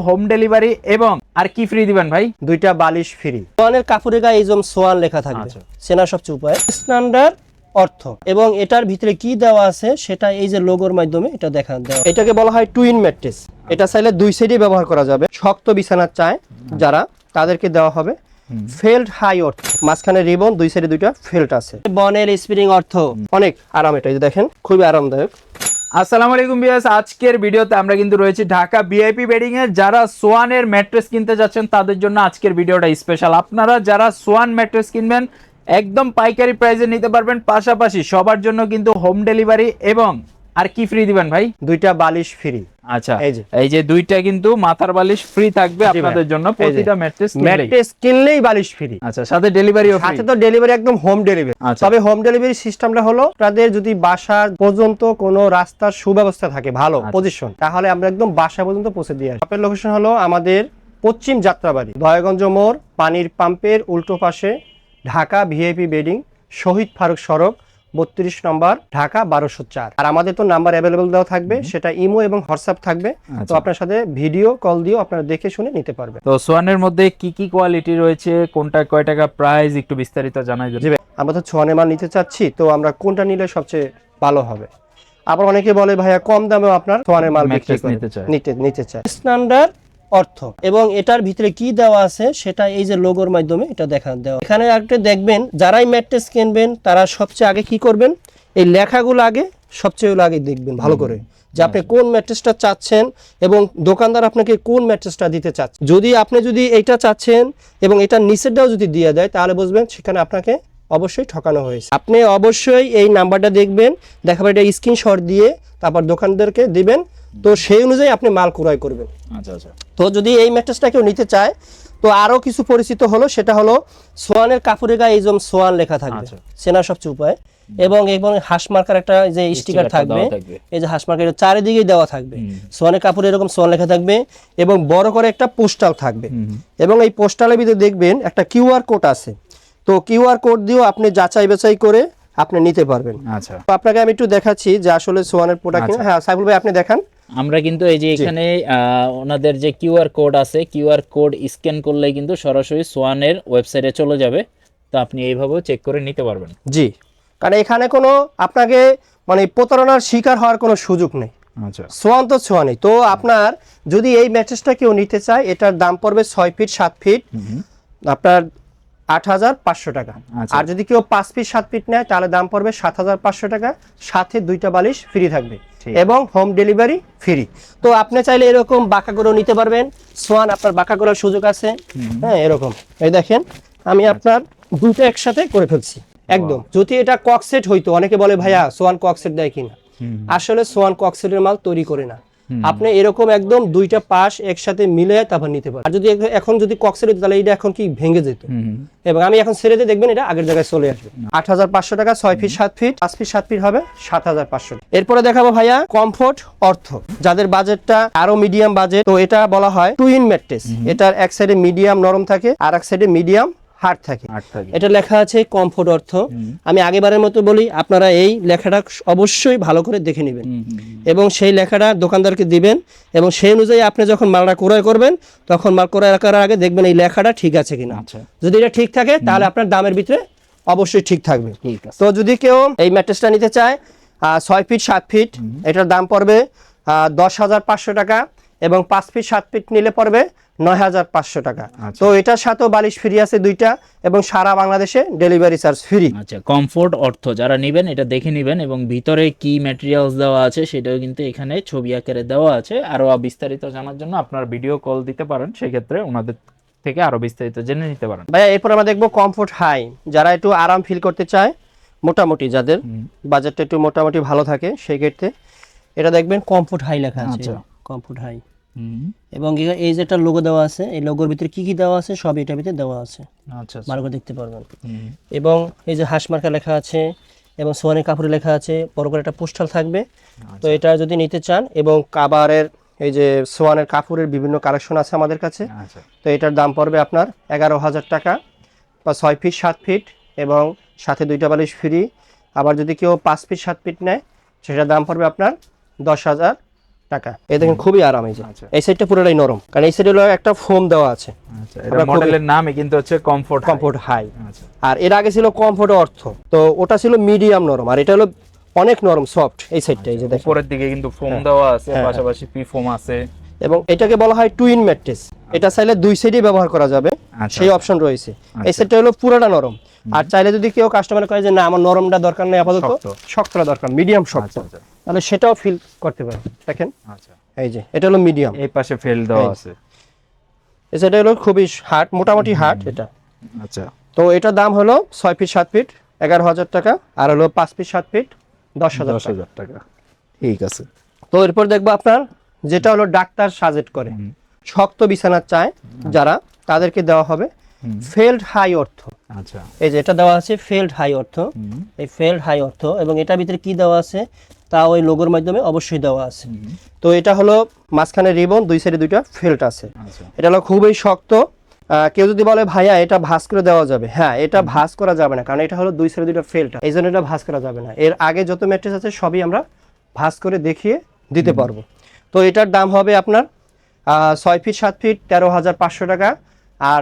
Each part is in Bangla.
হোম ডেলিভারি এবং আর কি ফ্রি দিবেন ভাই? দুইটা বালিশ ফ্রি। সোয়ানের কাপড়ের গায়ে এই যে সোয়ান লেখা থাকবে, চেনা সবচেয়ে উপায় স্ট্যান্ডার্ড অর্থ। এবং এটার ভিতরে কি দেওয়া আছে সেটা এই যে লোগোর মাধ্যমে এটা দেখা দেওয়া। এটাকে বলা হয় টুইন ম্যাট্রেস। এটা চাইলে দুই সাইডে ব্যবহার করা যাবে। শক্ত বিছানা চায় যারা, তাদেরকে দেওয়া হবে ফেল্ট হাই অর্থ, মাঝখানে রিবন, দুই সাইডে দুইটা ফেল্ট আছে। বনের স্প্রিং অর্থ, অনেক আরাম। এটা দেখেন খুবই আরামদায়ক। আসসালামু আলাইকুম ভিউয়ার্স, আজকের ভিডিওতে আমরা কিন্তু রয়েছি ঢাকা ভিআইপি বেডিং এ। যারা সোয়ানের ম্যাট্রেস কিনতে যাচ্ছেন তাদের জন্য আজকের ভিডিওটা স্পেশাল। আপনারা যারা সোয়ান ম্যাট্রেস কিনবেন একদম পাইকারি প্রাইসে নিতে পারবেন, পাশাপাশি সবার জন্য কিন্তু হোম ডেলিভারি এবং আর কি ফ্রি দিবেন ভাই? দুইটা বালিশ ফ্রি। আচ্ছা, এই যে দুইটা কিন্তু মাথার বালিশ ফ্রি থাকবে আপনাদের জন্য প্রতিটা ম্যাট্রেস কিনলেই বালিশ ফ্রি। আচ্ছা, সাথে ডেলিভারিও ফ্রি। সাথে তো ডেলিভারি একদম হোম ডেলিভারি। তবে হোম ডেলিভারি সিস্টেমটা হলো তাদের যদি বাসা পর্যন্ত কোনো রাস্তার সুব্যবস্থা থাকে, ভালো পজিশন, তাহলে আমরা একদম বাসা পর্যন্ত পৌঁছে দিয়ে আসি। শপের লোকেশন হলো আমাদের পশ্চিম যাত্রাবাড়ি, দয়াগঞ্জ মোড়, পানির পাম্পের উল্টো পাশে, ঢাকা ভিআইপি বেডিং, শহীদ ফারুক সড়ক 32 নম্বর, ঢাকা 1204। আর আমাদের তো নাম্বার অ্যাভেলেবল দেওয়া থাকবে, সেটা ইমো এবং হোয়াটসঅ্যাপ থাকবে। তো আপনার সাথে ভিডিও কল দিয়েও আপনারা দেখে শুনে নিতে পারবেন। তো সোয়ানের মধ্যে কি কি কোয়ালিটি রয়েছে, কোনটা কয় টাকা প্রাইস, একটু বিস্তারিত জানাই যাবে। আমরা তো সোয়ানের মাল নিতে চাচ্ছি, তো আমরা কোনটা নিলে সবচেয়ে ভালো হবে? আবার অনেকে বলে ভাইয়া কম দামেও আপনার সোয়ানের মাল নিতে চায়। স্ট্যান্ডার্ড অর্থ। এবং এটার ভিতরে কি দেওয়া আছে সেটা এই যে লোগোর মাধ্যমে এটা দেখা দেওয়া। এখানে একটা দেখবেন, যারাই ম্যাট্রেস কিনবেন তারা সবচেয়ে আগে কি করবেন, এই লেখাগুলো আগে সবচেয়ে আগে দেখবেন ভালো করে, যে আপনি কোন ম্যাট্রেসটা চাচ্ছেন এবং দোকানদার আপনাকে কোন ম্যাট্রেসটা দিতে চাচ্ছে। যদি এইটা চাচ্ছেন এবং এটার নিচেরটাও যদি দিয়ে দেয়, তাহলে বুঝবেন সেখানে আপনাকে অবশ্যই ঠকানো হয়েছে। আপনি অবশ্যই এই নাম্বারটা দেখবেন, দেখাবার এটা স্ক্রিনশট দিয়ে তারপর দোকানদারকে দিবেন, তো সেই অনুযায়ী আপনি মাল ক্রয় করবেন। আচ্ছা। তো যদি এই ম্যাট্রেসটা কেউ নিতে চায়, তো আরো কিছু পরিচিত হলো, সেটা হলো সোয়ানের কাপড়ের গায়ে এই যে সোয়ান লেখা থাকবে, চেনা সবচেয়ে উপায়। এবং হাঁস মার্কার একটা যে স্টিকার থাকবে, এই যে হাঁস মার্কার চারিদিকে দেওয়া থাকবে। সোয়ানের কাপড়ে এরকম সোয়ান লেখা থাকবে এবং বড় করে একটা পোস্টাল থাকবে। এবং এই পোস্টালের ভিতরে দেখবেন একটা কিউআর কোড আছে। তো কিউআর কোড দিয়েও আপনি যাচাই বাছাই করে আপনি নিতে পারবেন। আচ্ছা, তো আপনাকে আমি একটু দেখাচ্ছি যে আসলে সোয়ানের প্রোডাক্ট। হ্যাঁ সাইফুল ভাই, আপনি দেখান। আমরা কিন্তু এই যে এখানে ওনাদের যে কিউআর কোড আছে, কিউআর কোড স্ক্যান করলেই কিন্তু সরাসরি সোয়ানের ওয়েবসাইটে চলে যাবে। তো আপনি এইভাবেও চেক করে নিতে পারবেন। জি, কারণ এখানে কোনো আপনাকে মানে প্রতারণার শিকার হওয়ার কোনো সুযোগ নেই। আচ্ছা, সোয়ান তো সোয়ানই। তো আপনার যদি এই ম্যাট্রেসটা কেউ নিতে চায়, এটার দাম পড়বে 6 ফিট 7 ফিট, আপনার 8,500 টাকা। আর যদি কেউ 5 ফিট 7 ফিট নেয়, তাহলে দাম পড়বে 7,500 টাকা, সাথে দুইটা বালিশ ফ্রি থাকবে এবং হোম ডেলিভারি ফ্রি। তো আপনি চাইলে এরকম বাঁকা করেও নিতে পারবেন। সোয়ান আপনার বাঁকা করার সুযোগ আছে। হ্যাঁ, এরকম এই দেখেন, আমি আপনার দুটো একসাথে করে ফেলছি একদম। যদি এটা ককসেট হইতো, অনেকে বলে ভাইয়া সোয়ান ককসেট দেয় কিনা, আসলে সোয়ান ককসেটের মাল তৈরি করে না। আপনি এরকম একদম দুইটা পাশ একসাথে মিলে তারপর নিতে পারেন। আর যদি এখন যদি ককসেট হতো, তাহলে এটা এখন কি ভেঙে যেত। এবং আমি এখন ছেড়ে দিয়ে দেখবেন এটা আগের জায়গায় চলে আসবে। 8,500 টাকা, 6 ফিট 7 ফিট, 5 ফিট 7 ফিট হবে 7,500। এরপরে দেখাবো ভাইয়া কমফোর্ট অর্থ, যাদের বাজেটটা আরো মিডিয়াম বাজেট। তো এটা বলা হয় টুইন ম্যাট্রেস। এটার এক সাইডে মিডিয়াম নরম থাকে, আর এক সাইডে মিডিয়াম হার্ড থাকে। এটা লেখা আছে কমফোর্ট অর্থ। আমি আগেবারের মতো বলি, আপনারা এই লেখাটা অবশ্যই ভালো করে দেখে নেবেন এবং সেই লেখাটা দোকানদারকে দিবেন, এবং সেই অনুযায়ী আপনি যখন মালটা ক্রয় করবেন, তখন মাল ক্রয় করার আগে দেখবেন এই লেখাটা ঠিক আছে কিনা। যদি এটা ঠিক থাকে, তাহলে আপনার দামের ভিতরে অবশ্যই ঠিক থাকবে। তো যদি কেউ এই ম্যাট্রেসটা নিতে চায় 6 ফিট 7 ফিট, এটার দাম পড়বে 10,500 টাকা, এবং 5 ফিট 7 ফিট নিলে পড়বে 9,500 টাকা। তো এটার সাথেও বালিশ ফ্রি আছে দুইটা, এবং সারা বাংলাদেশে ডেলিভারি চার্জ ফ্রি। আচ্ছা, কমফোর্ট অর্থ যারা নেবেন এটা দেখে নেবেন, এবং ভিতরে কি ম্যাটেরিয়ালস দেওয়া আছে সেটাও কিন্তু এখানে ছবি আকারে দেওয়া আছে। আরো বিস্তারিত জানার জন্য আপনার ভিডিও কল দিতে পারেন, সেক্ষেত্রে ওনাদের থেকে আরো বিস্তারিত জেনে নিতে পারেন। ভাইয়া এরপর আমরা দেখবো কমফোর্ট হাই, যারা একটু আরাম ফিল করতে চায়, মোটামুটি যাদের বাজেটটা একটু মোটামুটি ভালো থাকে, সেই ক্ষেত্রে এটা দেখবেন কমফোর্ট হাই লেখা আছে। কমফোর্ট হাই, এবং এই যে একটা লোগো দেওয়া আছে, এই লোগোর ভিতরে কি কি দেওয়া আছে সব এটার ভিতরে দেওয়া আছে। আচ্ছা, ভালো করে দেখতে পারবেন। এবং এই যে হাঁস মার্কা লেখা আছে এবং সোয়ানের কাপড়ে লেখা আছে, বড় করে একটা পোস্টাল থাকবে। তো এটা যদি নিতে চান, এবং কাবারের এই যে সোয়ানের কাপড়ের বিভিন্ন কালেকশন আছে আমাদের কাছে। তো এটার দাম পড়বে আপনার 11,000 টাকা, বা 6 ফিট 7 ফিট, এবং সাথে দুইটা বালিশ ফ্রি। আবার যদি কেউ 5 ফিট 7 ফিট নেয়, সেটার দাম পড়বে আপনার 10,000 টাকা। এই দেখেন খুবই আরাম। এই যে আচ্ছা। এই সাইডটা পুরোটাই নরম, কারণ এই সাইডে হলো একটা ফোম দেওয়া আছে। আচ্ছা, এটা মডেলের নামই কিন্তু হচ্ছে কমফোর্ট হাই। আচ্ছা, আর এর আগে ছিল কমফোর্ট অর্থ, তো ওটা ছিল মিডিয়াম নরম, আর এটা হলো অনেক নরম সফট। এই সাইডটা এই যে দেখেন উপরের দিকে কিন্তু ফোম দেওয়া আছে, পাশাপাশি পি ফোম আছে, এবং এটাকে বলা হয় টুইন ম্যাট্রেস। এটা চাইলে দুই সাইডেই ব্যবহার করা যাবে, সেই অপশন রয়েছে। এই সাইডটা হলো পুরোটা নরম, আর চাইলে যদি কেউ কাস্টমার কয় যে না আমার নরমটা দরকার নেই, আপাতত শক্তটা দরকার, মিডিয়াম শক্ত, তাহলে সেটাও ফিল করতে পারে। দেখেন আচ্ছা, এই যে এটা হলো মিডিয়াম, এই পাশে ফেল দেওয়া আছে, এই সাইডটা হলো খুবই হার্ড, মোটামুটি হার্ড এটা। আচ্ছা, তো এটার দাম হলো 6 ফিট 7 ফিট 11,000 টাকা, আর হলো 5 ফিট 7 ফিট 10,000 টাকা। ঠিক আছে। তো এরপর দেখবো আপনার যেটা হলো ডাক্তার সাজেস্ট করে শক্ত বিছানা চায় যারা, তাদেরকে দেওয়া হবে ফেল্ড হাই অর্থ। আচ্ছা, এই যে এটা দেওয়া আছে ফেল্ড হাই অর্থ, এই ফেল্ড হাই অর্থ, এবং এটার ভিতরে কি দেওয়া আছে তা ওই লোগোর মাধ্যমে অবশ্যই দেওয়া আছে। তো এটা হলো মাঝখানে রিবন, দুই সাইডে দুইটা ফেল্ট আছে। এটা হলো খুবই শক্ত। কেউ যদি বলে ভাইয়া এটা ভাঁজ করে দেওয়া যাবে, হ্যাঁ এটা ভাঁজ করা যাবে না, কারণ এটা হলো দুই সাইডে দুইটা ফেল্ট, এই জন্য এটা ভাঁজ করা যাবে না। এর আগে যত ম্যাট্রেস আছে সবই আমরা ভাঁজ করে দেখিয়ে দিতে পারবো। তো এটার দাম হবে আপনার 6 ফিট 7 ফিট 13,500 টাকা, আর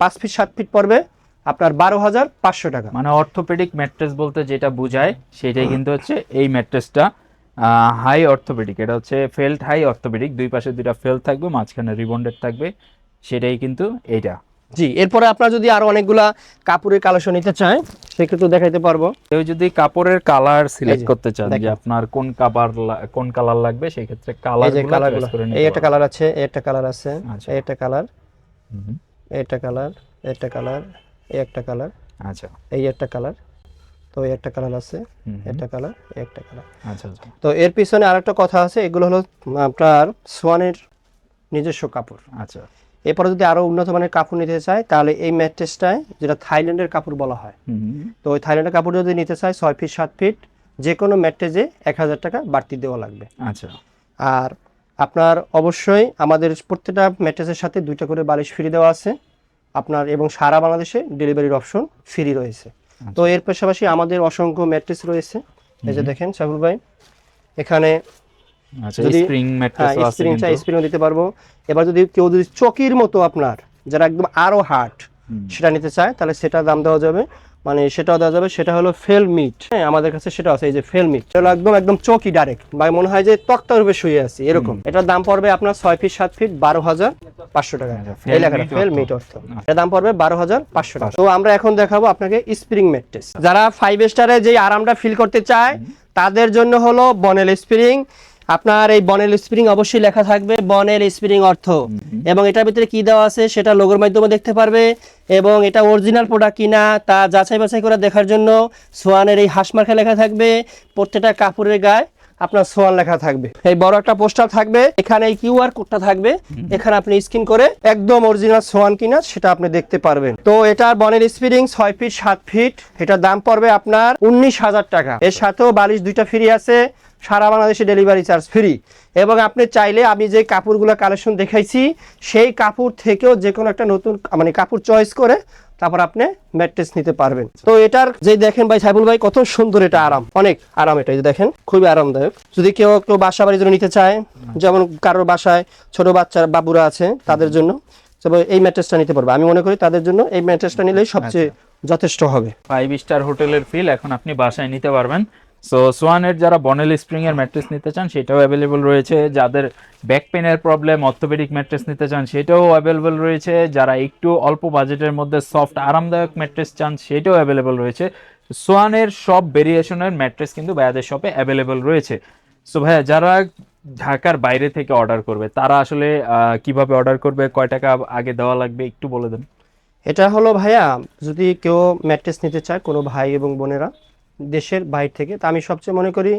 5 ফিট 7 ফিট পড়বে আপনার 12,500 টাকা। মানে অর্থোপেডিক ম্যাট্রেস বলতে যেটা বোঝায় সেটাই কিন্তু হচ্ছে এই ম্যাট্রেসটা হাই অর্থোপেডিক। এটা হচ্ছে ফেল্ট হাই অর্থোপেডিক, দুই পাশে দুইটা ফেল্ট থাকবে, মাঝখানে রিবন্ডেড থাকবে, সেটাই কিন্তু এইটা। জি, এরপরে আপনারা যদি আরো অনেকগুলা কাপড়ের কালেকশন নিতে চায় সেক্ষেত্রে দেখাইতে পারবো। কেউ যদি কাপড়ের কালার সিলেক্ট করতে চান যে আপনার কোন কালার লাগবে, সেই ক্ষেত্রে কালারগুলো চয়েস করে নিতে এই একটা কালার আছে, এই একটা কালার আছে, আচ্ছা, এই একটা কালার, এই একটা কালার, এই একটা কালার, এই একটা কালার, আচ্ছা, এই একটা কালার, তো এই একটা কালার আছে, একটা কালার, এই একটা কালার। আচ্ছা, আচ্ছা, তো এর পিছনে আরেকটা কথা আছে, এগুলো হলো আপনার সোয়ানের নিজস্ব কাপড়। আচ্ছা, এরপরে যদি আরো উন্নত মানের কাপড় নিতে চায় তাহলে এই ম্যাট্রেসটায়, যেটা থাইল্যান্ডের কাপড় বলা হয়, তো ওই থাইল্যান্ডের কাপড় যদি নিতে চায় 6 ফিট 7 ফিট যে কোনো ম্যাট্রেসে 1,000 টাকা বাড়তি দেওয়া লাগবে। আচ্ছা, আর আপনার অবশ্যই আমাদের প্রত্যেকটা ম্যাট্রেসের সাথে 2টা করে বালিশ ফ্রি দেওয়া আছে আপনার, এবং সারা বাংলাদেশে ডেলিভারির অপশন ফ্রি রয়েছে। তো এর পাশাপাশি আমাদের অসংখ্য ম্যাট্রেস রয়েছে। এই যে দেখেন সাইফুল ভাই, এখানে যদি স্প্রিং ম্যাট্রেস আছে স্প্রিং চাই স্প্রিংও দিতে পারবো। এবার যদি কেউ যদি চকির মতো আপনার যারা একদম আরো হার্ড সেটা নিতে চায় তাহলে সেটা দাম দেওয়া যাবে, মানে সেটাও দেওয়া যাবে। সেটা হলো ফেল মিট, হ্যাঁ আমাদের কাছে সেটা আছে। এই যে ফেল মিট এটা একদম একদম চকি ডাইরেক্ট, বা মনে হয় যে তক্তার উপরে শুয়ে আছি এরকম। এটার দাম পড়বে আপনার 6 ফিট 7 ফিট 12,500 টাকা। এই লেখাটা ফেল মিট অর্থ, এর দাম পড়বে 12,500 টাকা। তো আমরা এখন দেখাবো আপনাকে স্প্রিং ম্যাট্রেস। যারা 5 স্টারে যে আরামটা ফিল করতে চায় তাদের জন্য হলো বনেল স্প্রিং। আপনার এই বনেল স্প্রিং অবশ্যই লেখা থাকবে বনেল স্প্রিং অর্থ, এবং এটার ভিতরে কি দেওয়া আছে সেটা লোগোর মাধ্যমে দেখতে পারবে, এবং এটা অরিজিনাল প্রোডাক্ট কিনা তা যাচাই বাছাই করে দেখার জন্য সোয়ানের এই হাঁসমার্কা লেখা থাকবে। প্রত্যেকটা কাপড়ের গায়ে আপনার সোয়ান লেখা থাকবে, এই বড় একটা পোস্টার থাকবে, এখানে এই কিউআর কোডটা থাকবে, এখানে আপনি স্ক্যান করে একদম অরিজিনাল সোয়ান কিনা সেটা আপনি দেখতে পারবেন। তো এটার বনেল স্প্রিং 6 ফিট 7 ফিট, এটার দাম পড়বে আপনার 19,000 টাকা। এর সাথেও বালিশ 2টা ফ্রি আছে, সারা বাংলাদেশে ডেলিভারি চার্জ ফ্রি, এবং আপনি চাইলে আমি যে কাপড়গুলো কালেকশন দেখাইছি সেই কাপড় থেকেও যে কোনো একটা নতুন মানে কাপড় চয়েস করে তারপর আপনি ম্যাট্রেস নিতে পারবেন। তো এটার যে দেখেন ভাই সাইফুল ভাই কত সুন্দর, এটা আরাম, অনেক আরাম। এটা যে দেখেন খুবই আরামদায়ক। যদি কেউ বাসা বাড়ির জন্য নিতে চায়, যেমন কারোর বাসায় ছোট বাচ্চা বাবুরা আছে তাদের জন্য এই ম্যাট্রেসটা নিতে পারবে। আমি মনে করি তাদের জন্য এই ম্যাট্রেসটা নিলেই সবচেয়ে যথেষ্ট হবে। 5 স্টার হোটেলের ফিল এখন আপনি বাসায় নিতে পারবেন। সো সোয়ানের যারা বনেল স্প্রিং এর ম্যাট্রেস নিতে চান সেটাও অ্যাভেলেবল রয়েছে, যাদের ব্যাক পেনের প্রবলেম অর্থোপেডিক ম্যাট্রেস নিতে চান সেটাও অ্যাভেলেবল রয়েছে, যারা একটু অল্প বাজেটের মধ্যে সফট আরামদায়ক ম্যাট্রেস চান সেটাও অ্যাভেলেবল রয়েছে। সোয়ানের সব ভেরিয়েশনের ম্যাট্রেস কিন্তু ভাইয়াদের শপে অ্যাভেলেবল রয়েছে। সো ভাইয়া যারা ঢাকার বাইরে থেকে অর্ডার করবে তারা আসলে কিভাবে অর্ডার করবে, কয় টাকা আগে দেওয়া লাগবে একটু বলে দেন। এটা হলো ভাইয়া, যদি কেউ ম্যাট্রেস নিতে চায় কোনো ভাই এবং বোনেরা দেশের বাইরে থেকে, তা আমি সবচেয়ে মনে করি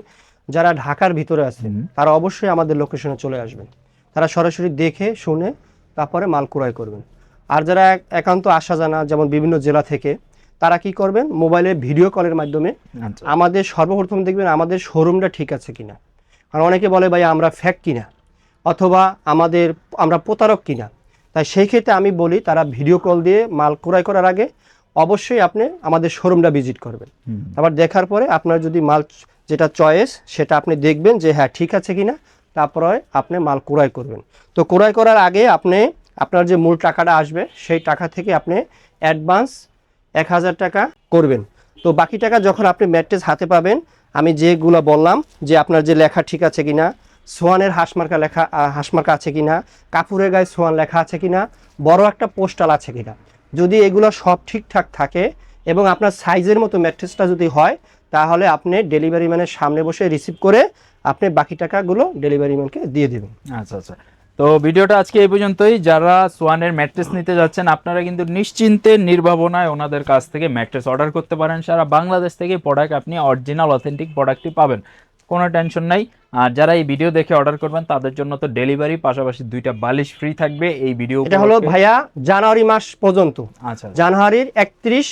যারা ঢাকার ভিতরে আছে তারা অবশ্যই আমাদের লোকেশনে চলে আসবেন, তারা সরাসরি দেখে শুনে তারপরে মাল ক্রয় করবেন। আর যারা একান্ত আসা জানা যেমন বিভিন্ন জেলা থেকে, তারা কি করবেন মোবাইলে ভিডিও কলের মাধ্যমে আমাদের সর্বপ্রথম দেখবেন আমাদের শোরুমটা ঠিক আছে কিনা, কারণ অনেকে বলে ভাই আমরা ফ্যাক কিনা অথবা আমরা প্রতারক কিনা। তাই সেই ক্ষেত্রে আমি বলি তারা ভিডিও কল দিয়ে মাল ক্রয় করার আগে অবশ্যই আপনি আমাদের শোরুমটা ভিজিট করবেন। আবার দেখার পরে আপনার যদি মাল যেটা চয়েস সেটা আপনি দেখবেন যে হ্যাঁ ঠিক আছে কিনা, তারপরে আপনি মাল ক্রয় করবেন। তো ক্রয় করার আগে আপনি আপনার যে মূল টাকাটা আসবে সেই টাকা থেকে আপনি অ্যাডভান্স 1000 টাকা করবেন। তো বাকি টাকা যখন আপনি ম্যাট্রেস হাতে পাবেন, আমি যেগুলো বললাম যে আপনার যে লেখা ঠিক আছে কিনা, সোয়ানের হাঁসমার্কা আছে কিনা, কাপড়ের গায়ে সোয়ান লেখা আছে কিনা, বড় একটা পোস্টাল আছে কিনা, যদি এগুলো সব ঠিকঠাক থাকে এবং আপনার সাইজের মতো ম্যাট্রেসটা যদি হয়, তাহলে আপনি ডেলিভারি ম্যানের সামনে বসে রিসিভ করে আপনি বাকি টাকাগুলো ডেলিভারি ম্যানকে দিয়ে দেবেন। আচ্ছা আচ্ছা, তো ভিডিওটা আজকে এই পর্যন্তই। যারা সোয়ানের ম্যাট্রেস নিতে যাচ্ছেন আপনারা কিন্তু নিশ্চিন্তে নির্ভাবনায় ওনাদের কাছ থেকে ম্যাট্রেস অর্ডার করতে পারেন। সারা বাংলাদেশ থেকে প্রোডাক্ট আপনি অরিজিনাল অথেন্টিক প্রোডাক্টটি পাবেন, কোনো টেনশন নাই। আর যারা এই ভিডিও দেখে অর্ডার করবেন তাদের জন্য তো ডেলিভারি পাশাপাশি 2টা বালিশ ফ্রি থাকবে এই ভিডিও। এটা হলো ভাইয়া জানুয়ারি মাস পর্যন্ত, আচ্ছা জানুয়ারির 31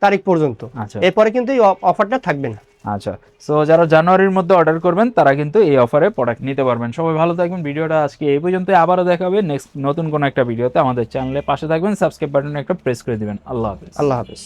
তারিখ পর্যন্ত, আচ্ছা এরপরে কিন্তু এই অফারটা থাকবে না। আচ্ছা, সো যারা জানুয়ারির মধ্যে অর্ডার করবেন তারা কিন্তু এই অফারে প্রোডাক্ট নিতে পারবেন। সবাই ভালো থাকবেন। ভিডিওটা আজকে এই পর্যন্ত, আবারও দেখা হবে নেক্সট নতুন কোনো একটা ভিডিওতে। আমাদের চ্যানেলে পাশে থাকবেন, সাবস্ক্রাইব বাটনে একটা প্রেস করে দিবেন। আল্লাহ হাফেজ। আল্লাহ হাফেজ।